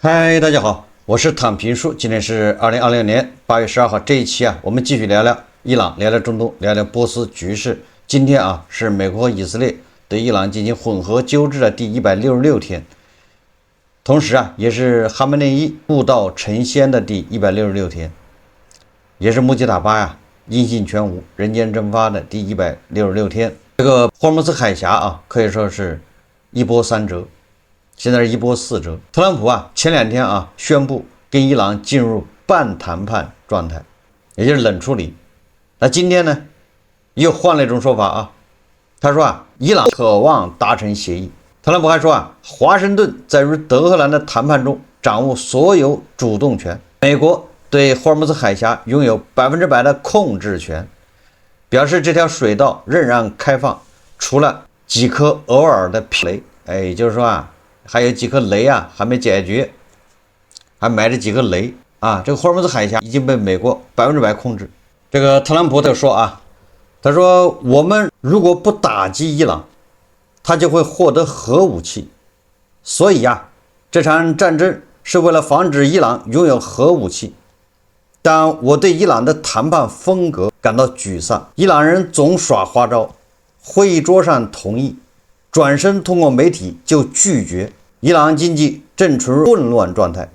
嗨，大家好，我是躺平叔，今天是2026年8月12号。这一期我们继续聊聊伊朗，聊聊中东，聊聊波斯局势。今天是美国和以色列对伊朗进行混合纠治的第166天，同时也是哈梅内伊布道成仙的第166天，也是穆吉塔巴音信全无、人间蒸发的第166天。这个霍尔木兹海峡可以说是一波三折。现在是一波四折。特朗普前2天宣布跟伊朗进入半谈判状态，也就是冷处理。那今天呢又换了一种说法他说伊朗渴望达成协议。特朗普还说华盛顿在与德黑兰的谈判中掌握所有主动权，美国对霍尔木兹海峡拥有100%的控制权，表示这条水道仍然开放，除了几颗偶尔的雷，也就是说还有几颗雷还没解决，还埋着几个雷这个霍尔木兹海峡已经被美国100%控制。这个特朗普就说他说我们如果不打击伊朗，他就会获得核武器，所以这场战争是为了防止伊朗拥有核武器。但我对伊朗的谈判风格感到沮丧，伊朗人总耍花招，会议桌上同意，转身通过媒体就拒绝。伊朗经济正处于混乱状态。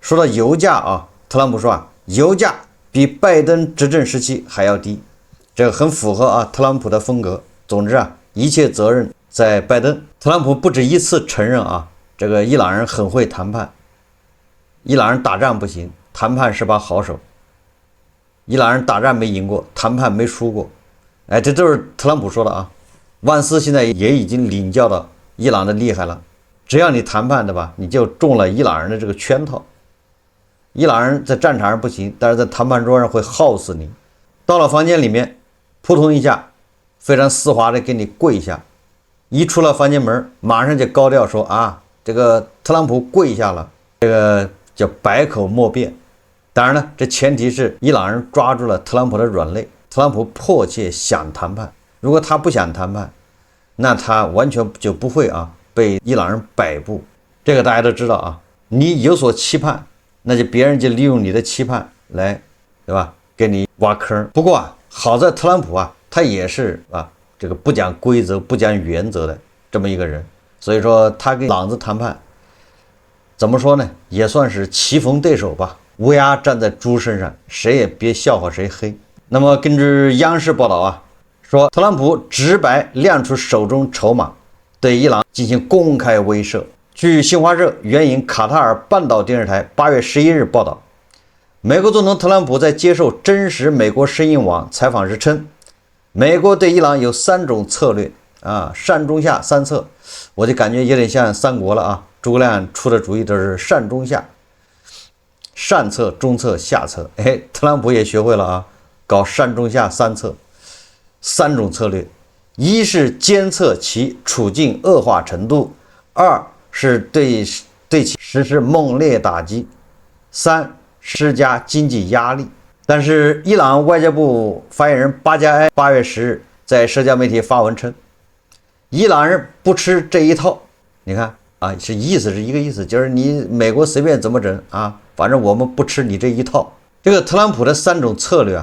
说到油价特朗普说油价比拜登执政时期还要低，这个很符合特朗普的风格。总之一切责任在拜登。特朗普不止一次承认这个伊朗人很会谈判，伊朗人打仗不行，谈判是把好手。伊朗人打仗没赢过，谈判没输过。这都是特朗普说的万斯现在也已经领教到伊朗的厉害了，只要你谈判你就中了伊朗人的这个圈套。伊朗人在战场上不行，但是在谈判桌上会耗死你。到了房间里面，扑通一下，非常丝滑的给你跪下。一出了房间门，马上就高调说这个特朗普跪下了，这个叫百口莫辩。当然了，这前提是伊朗人抓住了特朗普的软肋，特朗普迫切想谈判。如果他不想谈判，那他完全就不会被伊朗人摆布。这个大家都知道你有所期盼，那就别人就利用你的期盼来，对吧，给你挖坑。不过好在特朗普他也是这个不讲规则不讲原则的这么一个人，所以说他跟朗子谈判怎么说呢，也算是棋逢对手吧。乌鸦站在猪身上，谁也别笑话谁黑。那么根据央视报道说特朗普直白亮出手中筹码，对伊朗进行公开威慑。据新华社援引卡塔尔半岛电视台8月11日报道，美国总统特朗普在接受真实美国声音网采访时称，美国对伊朗有3种策略上中下3策。我就感觉有点像三国了诸葛亮出的主意都是上中下，上策中策下策。特朗普也学会了搞上中下3策，3种策略：一是监测其处境恶化程度；2是对其实施猛烈打击；3施加经济压力。但是伊朗外交部发言人巴加埃8月10日在社交媒体发文称，伊朗人不吃这一套。你看是意思是一个意思，就是你美国随便怎么整反正我们不吃你这一套。这个特朗普的3种策略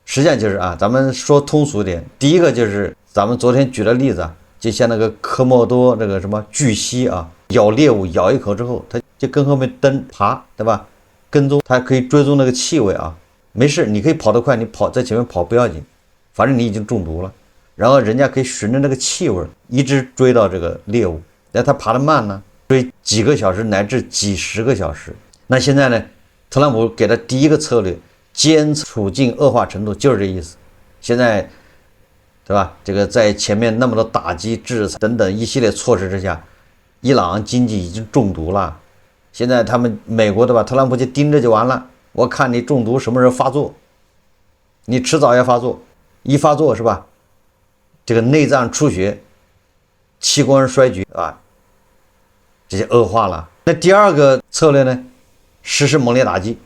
实际上就是咱们说通俗点，第一个就是咱们昨天举的例子就像那个科莫多这个什么巨蜥咬猎物咬一口之后，它就跟后面爬，对吧？跟踪，它可以追踪那个气味没事，你可以跑得快，你跑在前面跑不要紧，反正你已经中毒了。然后人家可以循着那个气味一直追到这个猎物，但它爬得慢呢，追几个小时乃至几10个小时。那现在呢，特朗普给的第一个策略，监测处境恶化程度，就是这意思。现在对吧，这个在前面那么多打击制裁等等一系列措施之下，伊朗经济已经中毒了。现在他们美国对吧，特朗普就盯着就完了，我看你中毒什么时候发作，你迟早要发作，一发作是吧，这个内脏出血，器官衰竭这些恶化了。那第二个策略呢，实施猛烈打击，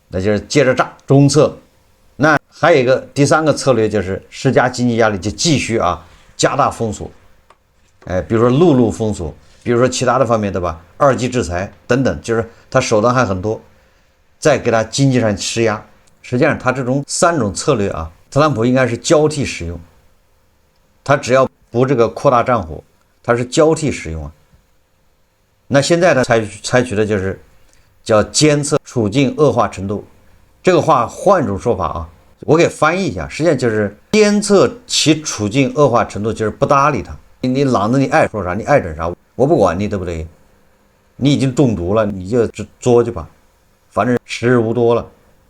那就是接着炸。中策。那还有一个第3个策略就是施加经济压力，就继续加大封锁。比如说陆路封锁，比如说其他的方面，对吧？二级制裁等等，就是他手段还很多，再给他经济上施压。实际上，他这种3种策略啊，特朗普应该是交替使用。他只要不这个扩大战火，他是交替使用啊。那现在他采取的就是叫监测处境恶化程度。这个话换一种说法啊，我给翻译一下，实际上就是监测其处境恶化程度，就是不搭理他。你懒得你爱说啥，你爱整啥，我不管你，对不对？你已经中毒了，你就作去吧，反正时日无多了，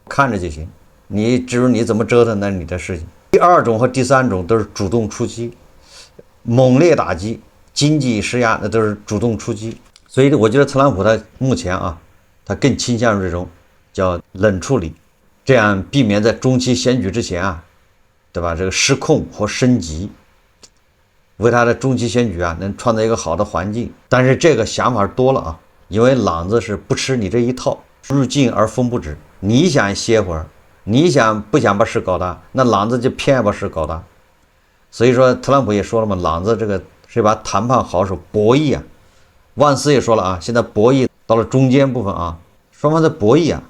看着就行。你至于你怎么折腾，那是你的事情。第2种和第3种都是主动出击，猛烈打击、经济施压，那都是主动出击。所以我觉得特朗普他目前啊，他更倾向于这种叫冷处理，这样避免在中期选举之前啊，对吧？这个失控或升级，为他的中期选举啊能创造一个好的环境。但是这个想法多了啊，因为朗子是不吃你这一套，入境而风不止。你想歇会儿，你不想把事搞大，那朗子就偏要把事搞大。所以说特朗普也说了嘛，朗子这个是一把谈判好手，博弈啊。万斯也说了啊，现在博弈到了中间部分啊，双方在博弈啊。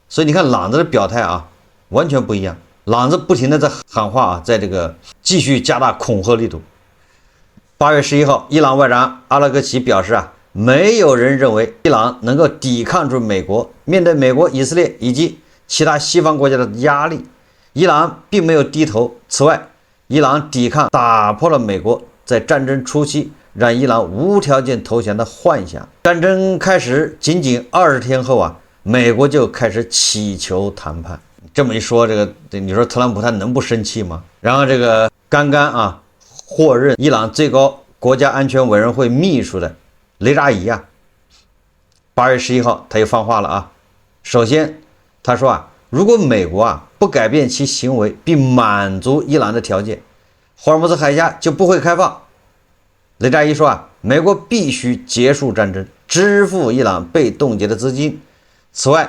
所以你看朗子的表态啊，完全不一样。朗子不停的在喊话啊，在这个继续加大恐吓力度。8月11号，伊朗外长阿拉格齐表示啊，没有人认为伊朗能够抵抗住美国，面对美国、以色列以及其他西方国家的压力，伊朗并没有低头。此外，伊朗抵抗打破了美国在战争初期让伊朗无条件投降的幻想。战争开始仅仅20天后啊，美国就开始祈求谈判。这么一说，这个你说特朗普他能不生气吗？然后这个刚刚啊获任伊朗最高国家安全委员会秘书的雷扎伊啊，8月11号他又放话了啊。首先他说啊，如果美国啊不改变其行为并满足伊朗的条件，霍尔木兹海峡就不会开放。雷扎伊说啊，美国必须结束战争，支付伊朗被冻结的资金。此外，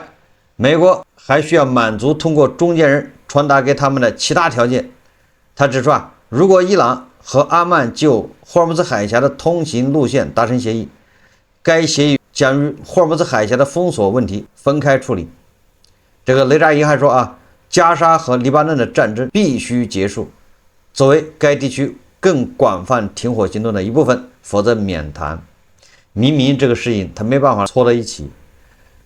美国还需要满足通过中间人传达给他们的其他条件。他指出啊，如果伊朗和阿曼就霍尔木兹海峡的通行路线达成协议，该协议将与霍尔木兹海峡的封锁问题分开处理。这个雷扎伊还说啊，加沙和黎巴嫩的战争必须结束，作为该地区更广泛停火行动的一部分，否则免谈。明明这个事情他没办法搓在一起，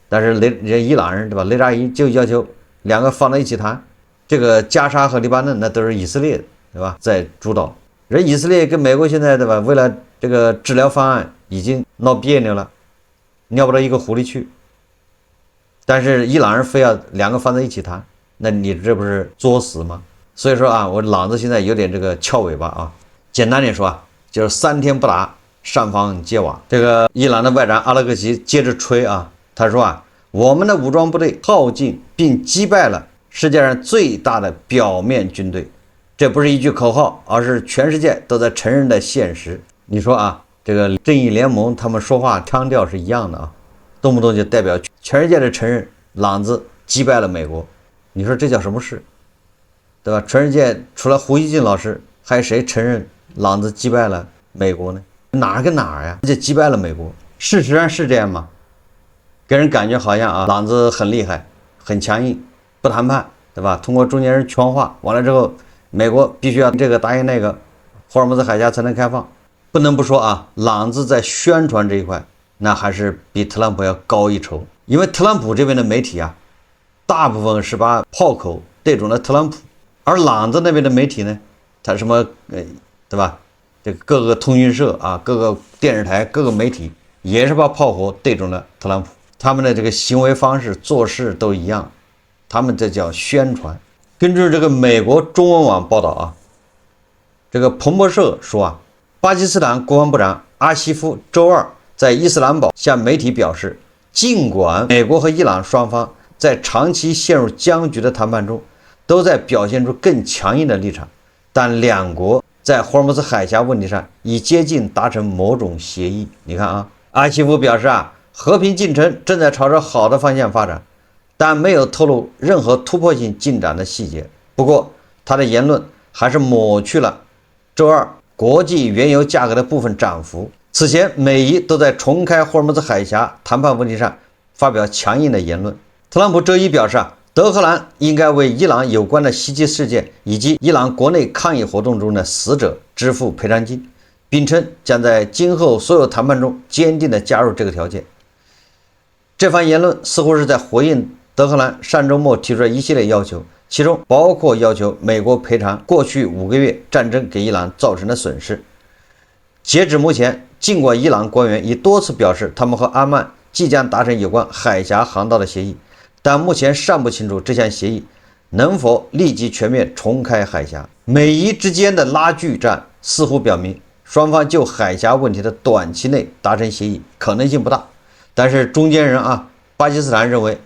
但是伊朗人对吧？雷扎伊就要求2个放在一起谈。这个加沙和黎巴嫩那都是以色列对吧在主导。人以色列跟美国现在对吧，为了这个治疗方案已经闹别扭了，尿不到一个壶里去。但是伊朗人非要2个放在一起谈，那你这不是作死吗？所以说啊，我朗子现在有点这个翘尾巴啊。简单点说啊，就是3天不打，上房揭瓦。这个伊朗的外长阿拉格齐接着吹啊，他说啊，我们的武装部队耗尽并击败了世界上最大的表面军队。这不是一句口号，而是全世界都在承认的现实。你说啊，这个正义联盟他们说话腔调是一样的啊，动不动就代表全世界的承认朗子击败了美国。你说这叫什么事？对吧？全世界除了胡锡进老师，还有谁承认朗子击败了美国呢？哪儿跟哪儿呀？就击败了美国。事实上是这样吗？给人感觉好像啊，朗子很厉害，很强硬，不谈判，对吧？通过中间人圈话，完了之后，美国必须要这个答应那个，霍尔木兹海峡才能开放。不能不说啊，朗子在宣传这一块，那还是比特朗普要高一筹。因为特朗普这边的媒体啊，大部分是把炮口对准了特朗普，而朗子那边的媒体呢，他什么对吧？这个各个通讯社啊，各个电视台，各个媒体也是把炮火对准了特朗普。他们的这个行为方式、做事都一样，他们这叫宣传。根据这个美国中文网报道啊，这个彭博社说啊，巴基斯坦国防部长阿西夫周二在伊斯兰堡向媒体表示，尽管美国和伊朗双方在长期陷入僵局的谈判中都在表现出更强硬的立场，但两国在霍尔木兹海峡问题上已接近达成某种协议。你看啊，阿西夫表示啊，和平进程正在朝着好的方向发展，但没有透露任何突破性进展的细节。不过他的言论还是抹去了周二国际原油价格的部分涨幅，此前，美伊都在重开霍尔木兹海峡谈判问题上发表强硬的言论。特朗普周一表示德黑兰应该为伊朗有关的袭击事件以及伊朗国内抗议活动中的死者支付赔偿金，并称将在今后所有谈判中坚定地加入这个条件。这番言论似乎是在回应德黑兰上周末提出的一系列要求，其中包括要求美国赔偿过去5个月战争给伊朗造成的损失。截止目前，尽管伊朗官员已多次表示他们和阿曼即将达成有关海峡航道的协议，但目前尚不清楚这项协议能否立即全面重开海峡。美伊之间的拉锯战似乎表明，双方就海峡问题的短期内达成协议可能性不大。但是中间人巴基斯坦认为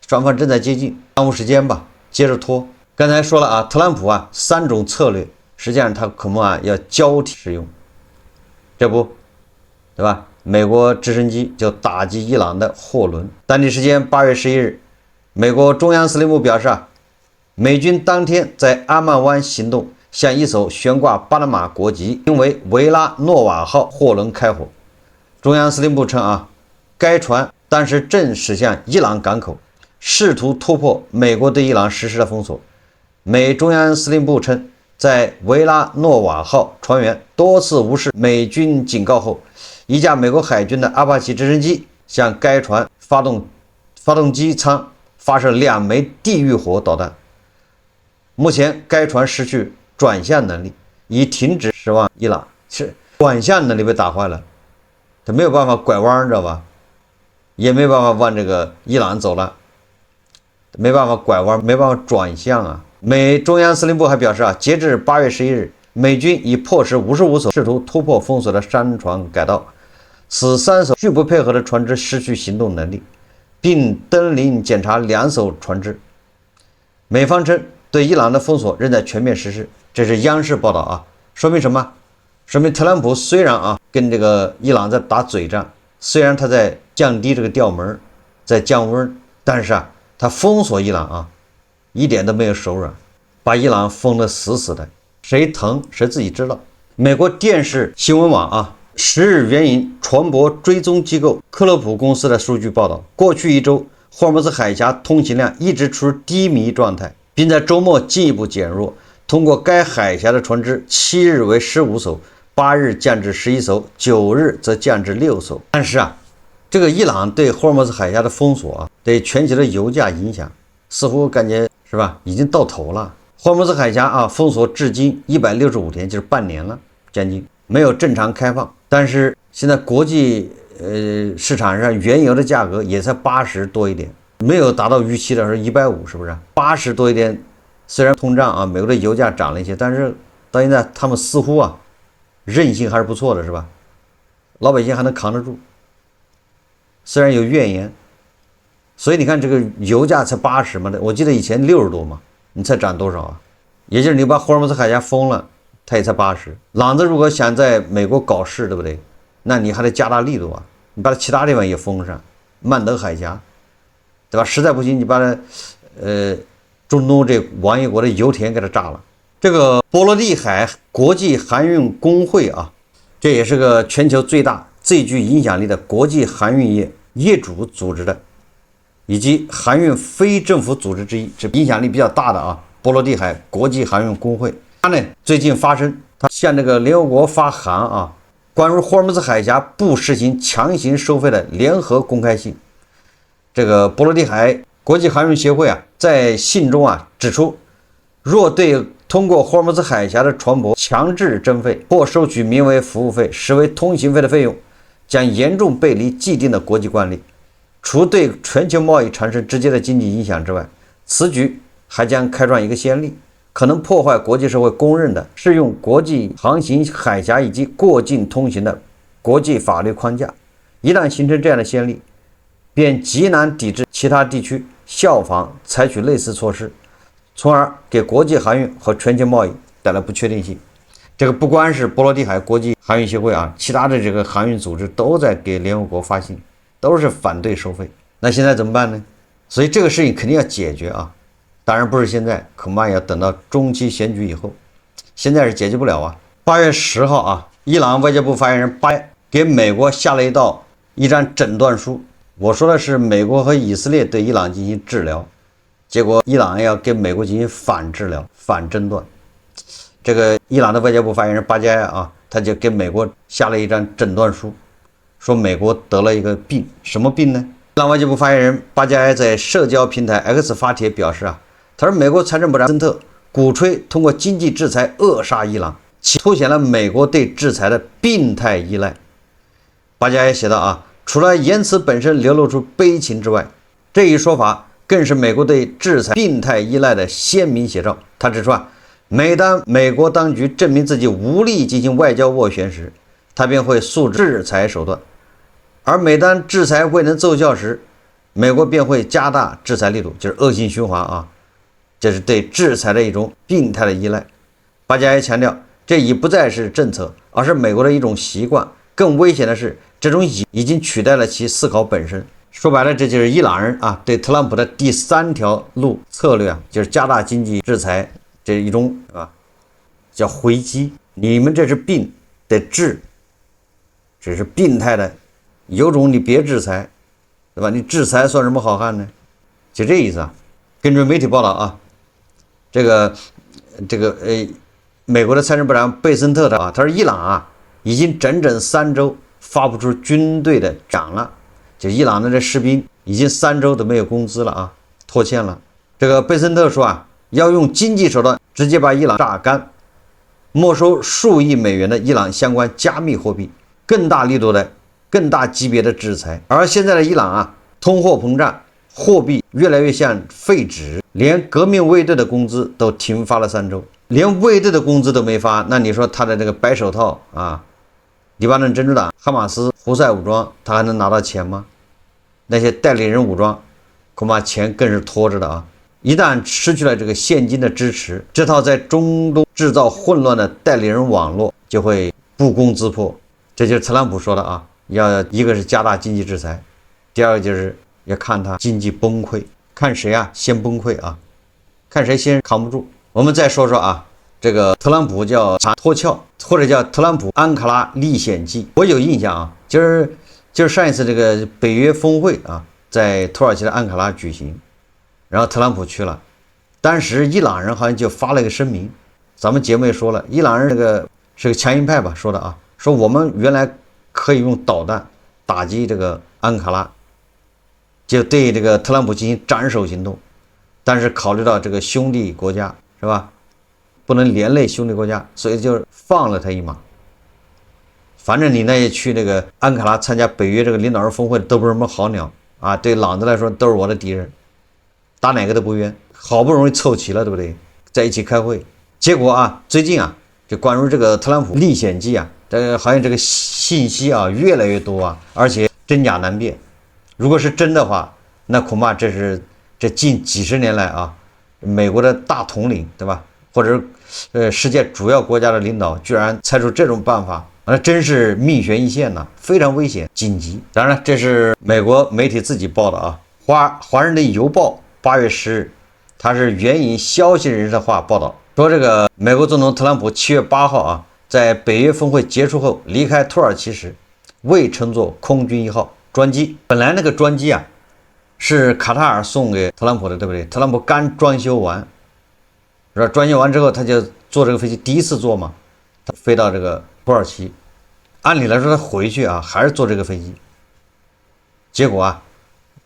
双方正在接近，耽误时间吧，接着拖。刚才说了特朗普3种策略，实际上他可能要交替使用，这不，对吧？美国直升机就打击伊朗的货轮。当地时间8月11日，美国中央司令部表示美军当天在阿曼湾行动，向一艘悬挂巴拿马国籍名为维拉诺瓦号货轮开火。中央司令部称该船当时正驶向伊朗港口，试图突破美国对伊朗实施的封锁。美中央司令部称，在维拉诺瓦号船员多次无视美军警告后，一架美国海军的阿帕奇直升机向该船发动机舱发射2枚地狱火导弹。目前该船失去转向能力，已停止驶往伊朗。是转向能力被打坏了，它没有办法拐弯，知道吧？也没办法往这个伊朗走了，没办法拐弯，没办法转向美中央司令部还表示截至8月11日，美军已迫使55艘试图突破封锁的商船改道，使3艘拒不配合的船只失去行动能力，并登临检查2艘船只。美方称对伊朗的封锁仍在全面实施，这是央视报道说明什么？说明特朗普虽然跟这个伊朗在打嘴仗，虽然他在降低这个调门，在降温，但是他封锁伊朗一点都没有手软，把伊朗封得死死的，谁疼谁自己知道。美国电视新闻网10日援引船舶追踪机构克洛普公司的数据报道，过去1周霍尔木兹海峡通行量一直处于低迷状态，并在周末进一步减弱。通过该海峡的船只7日为15艘，8日降至11艘，9日则降至6艘。但是这个伊朗对霍尔木兹海峡的封锁对全球的油价影响似乎感觉是吧，已经到头了。霍尔木兹海峡封锁至今165天，就是半年了，将近没有正常开放。但是现在国际市场上原油的价格也才80多一点，没有达到预期的是150，是不是？80多一点，虽然通胀美国的油价涨了一些，但是到现在他们似乎韧性还是不错的，是吧？老百姓还能扛得住，虽然有怨言。所以你看这个油价才80嘛，我记得以前60多嘛，你才涨多少也就是你把霍尔木兹海峡封了，它也才80。朗子如果想在美国搞事，对不对？那你还得加大力度你把其他地方也封上，曼德海峡，对吧？实在不行，你把中东这王一国的油田给它炸了。这个波罗的海国际航运工会这也是个全球最大、最具影响力的国际航运业主组织的，以及航运非政府组织之一，这影响力比较大的波罗的海国际航运工会。他呢最近发声，他向这个联合国发函关于霍尔木兹海峡不实行强行收费的联合公开信。这个波罗的海国际航运协会在信中指出，若对通过霍尔木兹海峡的船舶强制征费或收取名为服务费、实为通行费的费用，将严重背离既定的国际惯例。除对全球贸易产生直接的经济影响之外，此举还将开创一个先例，可能破坏国际社会公认的适用国际航行海峡以及过境通行的国际法律框架。一旦形成这样的先例，便极难抵制其他地区效仿采取类似措施，从而给国际航运和全球贸易带来不确定性。这个不光是波罗的海国际航运协会其他的这个航运组织都在给联合国发信，都是反对收费。那现在怎么办呢？所以这个事情肯定要解决当然不是现在，恐怕要等到中期选举以后，现在是解决不了8月10号伊朗外交部发言人给美国下了一张诊断书。我说的是美国和以色列对伊朗进行治疗，结果伊朗要给美国进行反治疗、反诊断。这个伊朗的外交部发言人巴加亚啊，他就给美国下了一张诊断书，说美国得了一个病，什么病呢？伊朗外交部发言人巴加亚在社交平台 X 发帖表示啊，他说美国财政部长森特鼓吹通过经济制裁扼杀伊朗，其凸显了美国对制裁的病态依赖。巴加亚写道啊，除了言辞本身流露出悲情之外，这一说法更是美国对制裁病态依赖的鲜明写照。他指出啊，每当美国当局证明自己无力进行外交斡旋时，他便会诉之制裁手段，而每当制裁未能奏效时，美国便会加大制裁力度，就是恶性循环啊，这是对制裁的一种病态的依赖。巴加亚强调，这已不再是政策，而是美国的一种习惯。更危险的是，这种已经取代了其思考本身。说白了，这就是伊朗人啊对特朗普的第3条路策略啊，就是加大经济制裁，这一种啊叫回击。你们这是病得治，这是病态的，有种你别制裁，对吧？你制裁算什么好汉呢？就这意思啊。根据媒体报道啊，这个美国的财政部长贝森特他说伊朗啊已经整整3周发不出军队的长了，就伊朗的这士兵已经3周都没有工资了啊，拖欠了。这个贝森特说啊，要用经济手段直接把伊朗榨干，没收数亿美元的伊朗相关加密货币，更大力度的、更大级别的制裁。而现在的伊朗啊，通货膨胀，货币越来越像废纸，连革命卫队的工资都停发了3周，连卫队的工资都没发，那你说他的这个白手套啊，黎巴嫩真主党、哈马斯、胡塞武装，他还能拿到钱吗？那些代理人武装，恐怕钱更是拖着的啊！一旦失去了这个现金的支持，这套在中东制造混乱的代理人网络就会不攻自破。这就是特朗普说的啊，一个是加大经济制裁，第二个就是要看他经济崩溃，看谁啊先崩溃啊，看谁先扛不住。我们再说说啊，这个特朗普叫脱壳，或者叫特朗普安卡拉历险记。我有印象啊，就是上一次这个北约峰会啊，在土耳其的安卡拉举行，然后特朗普去了，当时伊朗人好像就发了一个声明，咱们节目也说了，伊朗人这个是个强硬派吧，说的啊，说我们原来可以用导弹打击这个安卡拉，就对这个特朗普进行斩首行动，但是考虑到这个兄弟国家是吧，不能连累兄弟国家，所以就放了他一马。反正你那些去那个安卡拉参加北约这个领导人峰会都不是什么好鸟啊，对朗子来说都是我的敌人，打哪个都不冤，好不容易凑齐了，对不对？在一起开会，结果啊，最近啊，就关于这个特朗普历险记啊，好像这个信息啊越来越多啊，而且真假难辨。如果是真的话，那恐怕这近几十年来啊，美国的大统领，对吧？或者世界主要国家的领导居然猜出这种办法，那真是命悬一线呐，非常危险紧急。当然，这是美国媒体自己报的啊，华盛顿邮报8月10日，它是援引消息人士的话报道，说这个美国总统特朗普7月8号啊，在北约峰会结束后离开土耳其时，未乘坐空军1号专机。本来那个专机啊，是卡塔尔送给特朗普的，对不对？特朗普刚装修完，是吧？装修完之后，他就坐这个飞机，第一次坐嘛，他飞到这个土耳其。按理来说，他回去啊，还是坐这个飞机。结果啊，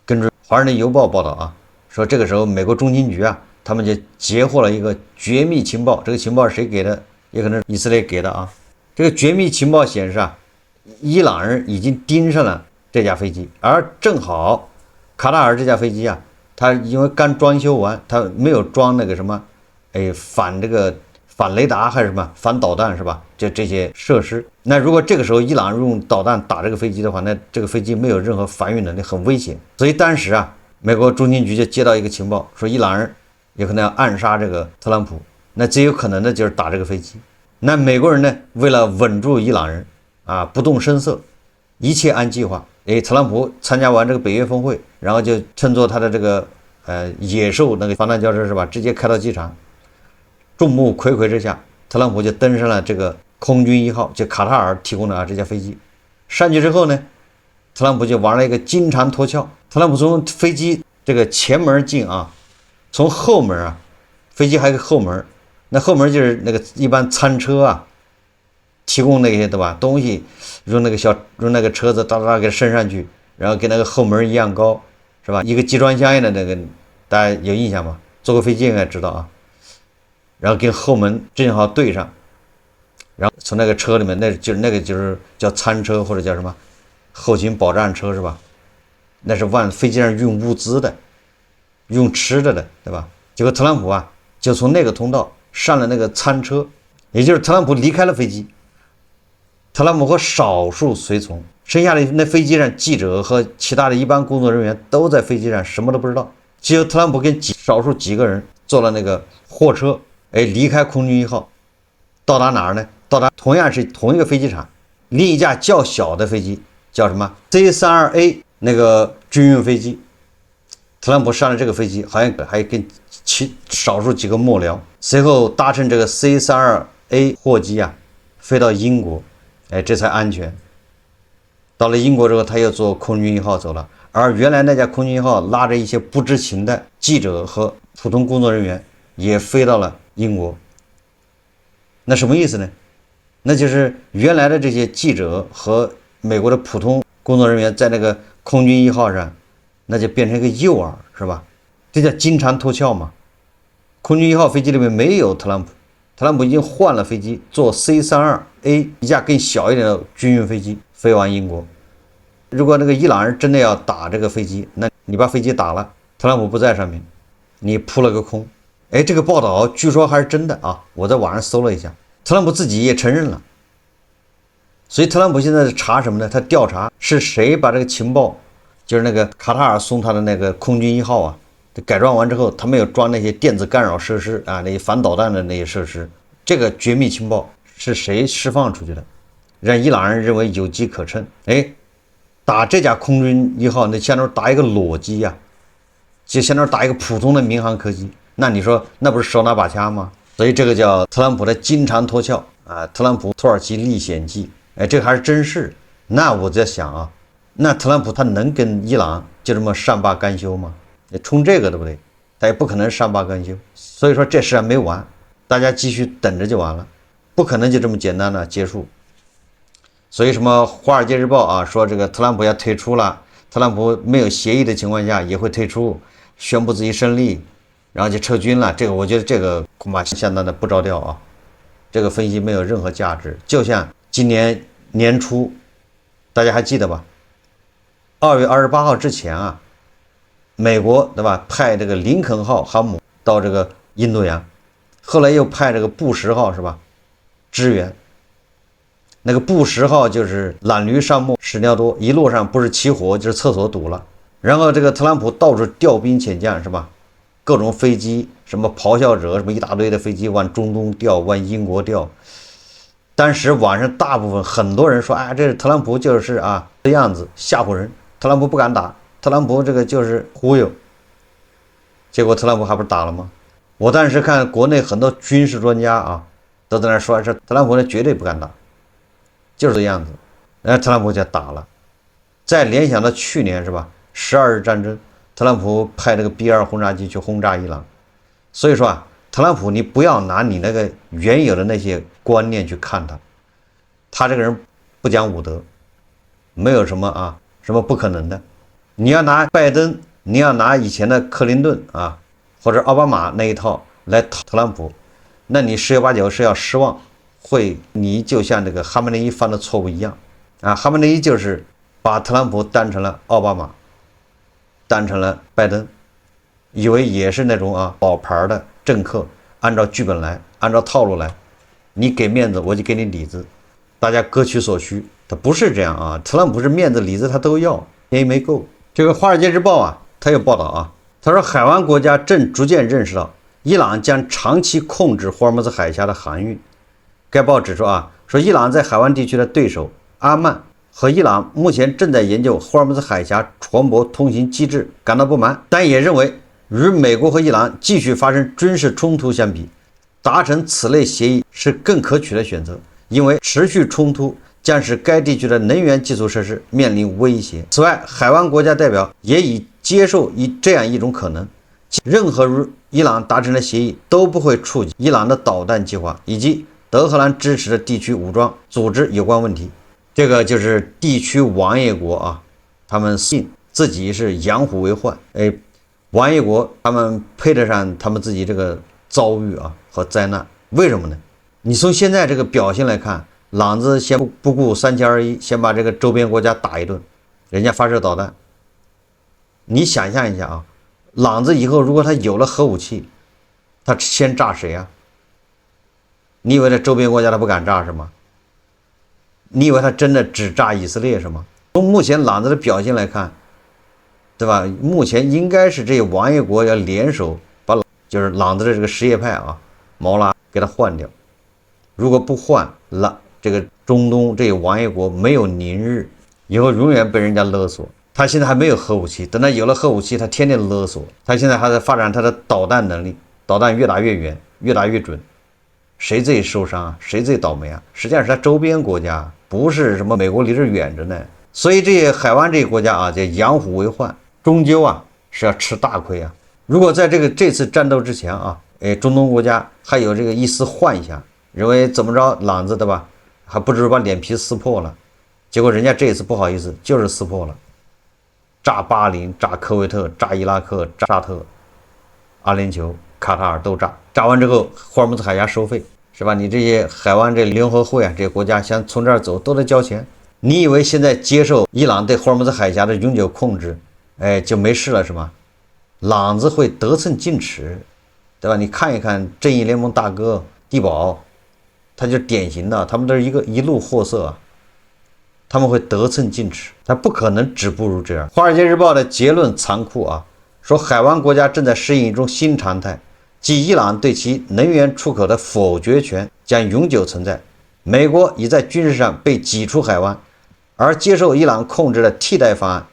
根据《华盛顿邮报》报道啊，说这个时候美国中情局啊，他们就截获了一个绝密情报。这个情报是谁给的？也可能是以色列给的啊。这个绝密情报显示啊，伊朗人已经盯上了这架飞机，而正好卡塔尔这架飞机啊，它因为刚装修完，它没有装那个什么，反雷达还是什么反导弹是吧？这些设施。那如果这个时候伊朗用导弹打这个飞机的话，那这个飞机没有任何反应能力，很危险。所以当时啊，美国中情局就接到一个情报，说伊朗人有可能要暗杀这个特朗普，那最有可能的就是打这个飞机。那美国人呢，为了稳住伊朗人啊，不动声色，一切按计划。特朗普参加完这个北约峰会，然后就乘坐他的这个野兽那个防弹轿车是吧，直接开到机场。众目睽睽之下，特朗普就登上了这个空军1号，就卡塔尔提供的这架飞机，上去之后呢，特朗普就玩了一个金蝉脱壳。特朗普从飞机这个前门进啊，从后门啊，飞机还有个后门，那后门就是那个一般餐车啊，提供那些对吧东西，用那个车子哒哒给升上去，然后跟那个后门一样高，是吧？一个集装箱一样的那个，大家有印象吗？坐过飞机应该知道啊。然后跟后门正好对上，然后从那个车里面，那个就是叫餐车或者叫什么后勤保障车是吧？那是飞机上运物资的，用吃的，对吧？结果特朗普啊，就从那个通道上了那个餐车，也就是特朗普离开了飞机，特朗普和少数随从，剩下的那飞机上记者和其他的一般工作人员都在飞机上什么都不知道，只有特朗普跟少数几个人坐了那个货车，离开空军一号，到达哪儿呢？到达同样是同一个飞机场，另一架较小的飞机叫什么 C-32A 那个军用飞机。特朗普上了这个飞机，好像还跟少数几个幕僚，随后搭乘这个 C-32A 货机啊，飞到英国，这才安全。到了英国之后，他又坐空军一号走了，而原来那架空军一号拉着一些不知情的记者和普通工作人员，也飞到了英国。那什么意思呢？那就是原来的这些记者和美国的普通工作人员在那个空军一号上，那就变成一个诱饵，是吧？这叫金蝉脱壳嘛。空军一号飞机里面没有特朗普，特朗普已经换了飞机，坐 C-32A 一架更小一点的军用飞机飞往英国。如果那个伊朗人真的要打这个飞机，那你把飞机打了，特朗普不在上面，你扑了个空。这个报道据说还是真的啊，我在网上搜了一下，特朗普自己也承认了。所以特朗普现在是查什么呢？他调查是谁把这个情报，就是那个卡塔尔送他的那个空军一号啊，改装完之后，他没有装那些电子干扰设施啊，那些反导弹的那些设施，这个绝密情报是谁释放出去的，让伊朗人认为有机可乘？打这架空军一号，那相当于打一个裸机呀，就相当于打一个普通的民航客机，那你说那不是手拿把掐吗？所以这个叫特朗普的金蝉脱壳啊，特朗普土耳其历险记，这个还是真事。那我在想啊，那特朗普他能跟伊朗就这么善罢甘休吗？冲这个对不对？他也不可能善罢甘休。所以说这事还没完，大家继续等着就完了，不可能就这么简单的结束。所以什么《华尔街日报》啊说这个特朗普要退出了，特朗普没有协议的情况下也会退出，宣布自己胜利，然后就撤军了。这个我觉得这个恐怕相当的不着调啊，这个分析没有任何价值。就像今年年初，大家还记得吧？2月28号之前啊，美国对吧派这个林肯号航母到这个印度洋，后来又派这个布什号是吧支援。那个布什号就是懒驴上磨屎尿多，一路上不是起火就是厕所堵了。然后这个特朗普到处调兵遣将是吧？各种飞机，什么咆哮者，什么一大堆的飞机往中东调，往英国调。当时网上大部分很多人说，这是特朗普就是啊这样子吓唬人，特朗普不敢打，特朗普这个就是忽悠。结果特朗普还不是打了吗？我当时看国内很多军事专家啊，都在那说是特朗普绝对不敢打。就是这样子，然后特朗普就打了。再联想到去年是吧，12日战争，特朗普派这个 B-2轰炸机去轰炸伊朗。所以说啊，特朗普你不要拿你那个原有的那些观念去看他，他这个人不讲武德，没有什么什么不可能的。你要拿拜登，你要拿以前的克林顿啊，或者奥巴马那一套来讨特朗普，那你十有八九是要失望。你就像这个哈梅内伊犯的错误一样啊，哈梅内伊就是把特朗普当成了奥巴马，当成了拜登，以为也是那种老牌的政客，按照剧本来，按照套路来，你给面子我就给你里子，大家各取所需。他不是这样啊，特朗普是面子里子他都要，便宜没够。这个《华尔街日报》他有报道他说海湾国家正逐渐认识到伊朗将长期控制霍尔木兹海峡的航运。该报指出说伊朗在海湾地区的对手阿曼和伊朗目前正在研究霍尔木兹海峡船舶通行机制感到不满，但也认为与美国和伊朗继续发生军事冲突相比，达成此类协议是更可取的选择，因为持续冲突将使该地区的能源基础设施面临威胁。此外，海湾国家代表也已接受这样一种可能：任何与伊朗达成的协议都不会触及伊朗的导弹计划以及德黑兰支持的地区武装组织有关问题。这个就是地区王爷国啊，他们信自己是养虎为患。王爷国他们配得上他们自己这个遭遇啊和灾难。为什么呢？你从现在这个表现来看，朗子先不顾三七二十一，先把这个周边国家打一顿，人家发射导弹。你想象一下啊，朗子以后如果他有了核武器，他先炸谁啊？你以为这周边国家他不敢炸是吗？你以为他真的只炸以色列是吗？从目前朗子的表现来看，对吧？目前应该是这些王爷国要联手把就是朗子的这个什叶派啊，毛拉给他换掉。如果不换，这个中东这些王爷国没有宁日，以后永远被人家勒索。他现在还没有核武器，等他有了核武器，他天天勒索。他现在还在发展他的导弹能力，导弹越打越远，越打越准。谁最受伤啊？谁最倒霉啊？实际上是他周边国家，不是什么美国离这远着呢。所以这些海湾这些国家啊，叫养虎为患，终究啊是要吃大亏啊。如果在这次战斗之前啊，中东国家还有这个一丝幻想，认为怎么着朗子对吧，还不至于把脸皮撕破了。结果人家这一次不好意思，就是撕破了，炸巴林、炸科威特、炸伊拉克、炸沙特、阿联酋、卡塔尔都炸。炸完之后，霍尔木兹海峡收费是吧？你这些海湾这联合会啊，这些国家想从这儿走都得交钱。你以为现在接受伊朗对霍尔木兹海峡的永久控制，就没事了是吗？朗子会得寸进尺，对吧？你看一看正义联盟大哥地保，他就典型的，他们都是一路货色啊，他们会得寸进尺，他不可能止步如这样。华尔街日报的结论残酷啊，说海湾国家正在适应一种新常态，即伊朗对其能源出口的否决权将永久存在。美国已在军事上被挤出海湾，而接受伊朗控制的替代方案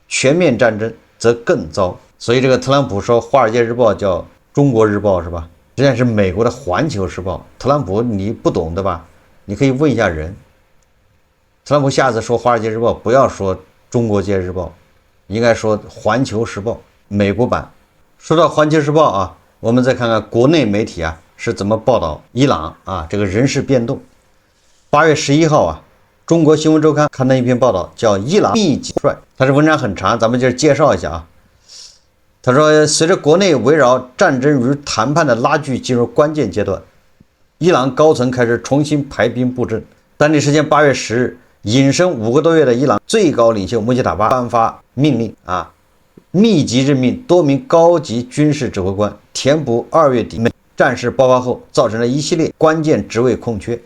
全面战争则更糟。所以这个特朗普说华尔街日报叫中国日报是吧？实际上是美国的环球时报。特朗普你不懂对吧？你可以问一下人。特朗普下次说华尔街日报不要说中国街日报，应该说环球时报美国版。说到环球时报啊，我们再看看国内媒体啊是怎么报道伊朗啊这个人事变动。8月11号啊，中国新闻周刊刊登一篇报道，叫伊朗密集帅。它这文章很长，咱们就是介绍一下啊。他说，随着国内围绕战争与谈判的拉锯进入关键阶段，伊朗高层开始重新排兵布阵。当地时间8月10日，隐身5个多月的伊朗最高领袖穆吉塔巴颁发命令啊，密集任命多名高级军事指挥官，填补2月底战事爆发后造成了一系列关键职位空缺。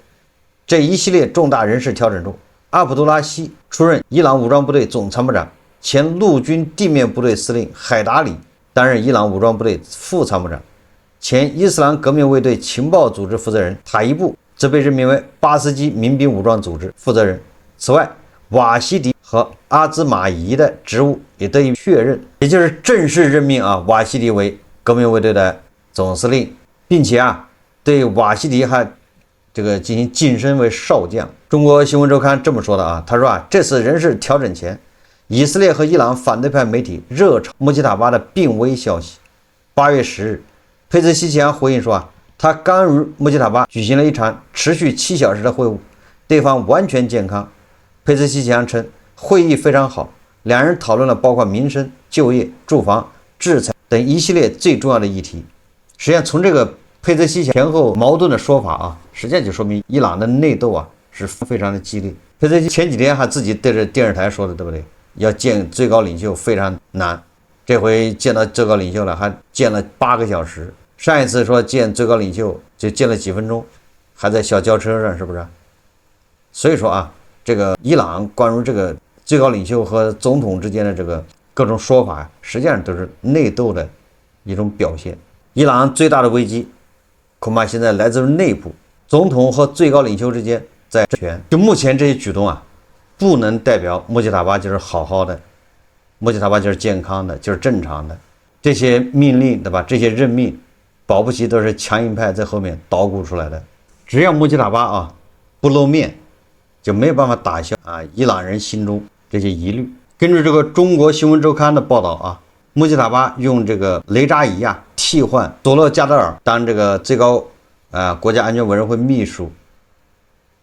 这一系列重大人事调整中，阿卜杜拉希出任伊朗武装部队总参谋长，前陆军地面部队司令海达里担任伊朗武装部队副参谋长，前伊斯兰革命卫队情报组织负责人塔伊布则被任命为巴斯基民兵武装组织负责人。此外，瓦西迪和阿兹马仪的职务也得以确认，也就是正式任命啊瓦西迪为革命卫队的总司令，并且啊对瓦西迪还这个进行晋升为少将。中国新闻周刊这么说的啊，他说啊，这次人事调整前，以色列和伊朗反对派媒体热炒穆吉塔巴的病危消息。8月10日，佩兹希奇扬回应说啊，他刚与穆吉塔巴举行了一场持续7小时的会晤，对方完全健康。佩兹希奇扬称，会议非常好，两人讨论了包括民生、就业、住房、制裁等一系列最重要的议题。实际上，从这个佩兹希奇前后矛盾的说法啊，实际上就说明伊朗的内斗啊是非常的激烈。佩兹希前几天还自己对着电视台说的，对不对？要见最高领袖非常难，这回见到最高领袖了，还见了8个小时。上一次说见最高领袖就见了几分钟，还在小轿车上，是不是？所以说啊，这个伊朗关于这个最高领袖和总统之间的这个各种说法，实际上都是内斗的一种表现。伊朗最大的危机恐怕现在来自于内部，总统和最高领袖之间在争权。就目前这些举动啊，不能代表穆吉塔巴就是好好的，穆吉塔巴就是健康的，就是正常的。这些命令对吧？这些任命，保不齐都是强硬派在后面捣鼓出来的。只要穆吉塔巴啊不露面，就没有办法打消伊朗人心中这些疑虑。根据这个中国新闻周刊的报道啊，穆吉塔巴用这个雷扎伊替换佐勒加德尔当这个最高国家安全委员会秘书，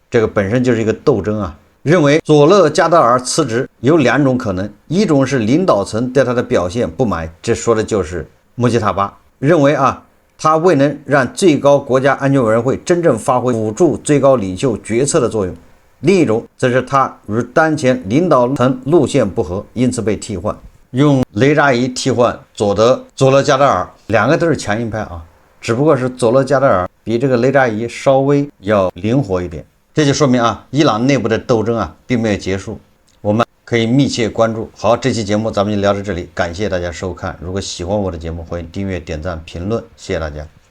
这个本身就是一个斗争啊。认为佐勒加德尔辞职有2种可能，一种是领导层对他的表现不满，这说的就是穆吉塔巴认为他未能让最高国家安全委员会真正发挥辅助最高领袖决策的作用。另一种则是他与当前领导层路线不合，因此被替换，用雷扎伊替换佐勒加德尔，两个都是强硬派只不过是佐勒加德尔比这个雷扎伊稍微要灵活一点。这就说明伊朗内部的斗争并没有结束，我们可以密切关注。好，这期节目咱们就聊到这里，感谢大家收看。如果喜欢我的节目，欢迎订阅、点赞、评论，谢谢大家。